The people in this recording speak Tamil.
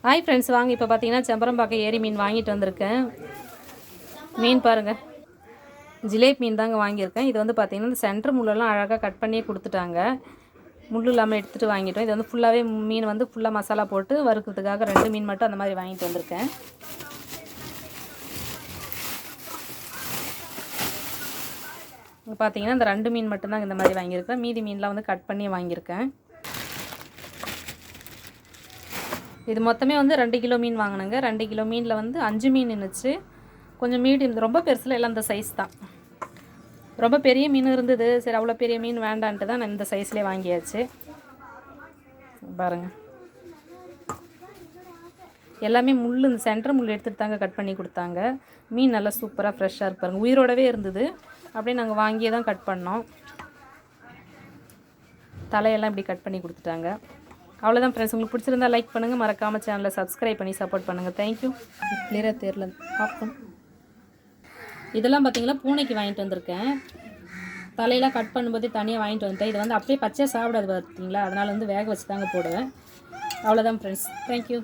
ஹாய் ஃப்ரெண்ட்ஸ், வாங்க இப்போ பார்த்தீங்கன்னா செம்பரம்பாக்கம் ஏரி மீன் வாங்கிட்டு வந்திருக்கேன். மீன் பாருங்கள், ஜிலேபி மீன் தாங்க வாங்கியிருக்கேன். இது வந்து பார்த்திங்கன்னா இந்த சென்டர் முள்ளெல்லாம் அழகாக கட் பண்ணியே கொடுத்துட்டாங்க. முள் இல்லாமல் எடுத்துகிட்டு வாங்கிட்டோம். இது வந்து ஃபுல்லாகவே மீன் வந்து ஃபுல்லாக மசாலா போட்டு வறுக்கிறதுக்காக 2 மீன் மட்டும் அந்த மாதிரி வாங்கிட்டு வந்திருக்கேன். பார்த்தீங்கன்னா இந்த 2 மீன் மட்டும்தான் இந்த மாதிரி வாங்கியிருக்கேன். மீதி மீன்லாம் வந்து கட் பண்ணி வாங்கியிருக்கேன். இது மொத்தமே வந்து 2 கிலோ மீன் வாங்கினேங்க. 2 கிலோ மீனில் வந்து 5 மீன் இருந்துச்சு. கொஞ்சம் மீடியம், ரொம்ப பெருசில் எல்லாம் இந்த சைஸ் தான். ரொம்ப பெரிய மீன் இருந்தது. சரி, அவ்வளோ பெரிய மீன் வேண்டான்ட்டு தான் நான் இந்த சைஸ்லேயே வாங்கியாச்சு. பாருங்கள், எல்லாமே முள், இந்த சென்டர் முள் எடுத்துகிட்டு தாங்க கட் பண்ணி கொடுத்தாங்க. மீன் நல்லா சூப்பராக ஃப்ரெஷ்ஷாக இருக்கு பாருங்கள். உயிரோடவே இருந்தது. அப்படியே நாங்கள் வாங்கியே தான் கட் பண்ணோம். தலையெல்லாம் இப்படி கட் பண்ணி கொடுத்துட்டாங்க. அவ்வளோதான் ஃப்ரெண்ட்ஸ். உங்களுக்கு பிடிச்சிருந்தா லைக் பண்ணுங்கள், மறக்காமல் சேனலை சப்ஸ்கிரைப் பண்ணி சப்போர்ட் பண்ணுங்கள். தேங்க்யூ. கிளியராக தெரியல ஆஃப். இதெல்லாம் பார்த்தீங்கன்னா பூனைக்கு வாங்கிட்டு வந்திருக்கேன். தலையெல்லாம் கட் பண்ணும்போதே தனியாக வாங்கிட்டு வந்துட்டேன். இது வந்து அப்படியே பச்சை சாப்பிடாது பார்த்தீங்களா, அதனால் வந்து வேக வச்சு தாங்க போடுவேன். அவ்வளோதான் ஃப்ரெண்ட்ஸ். தேங்க்யூ.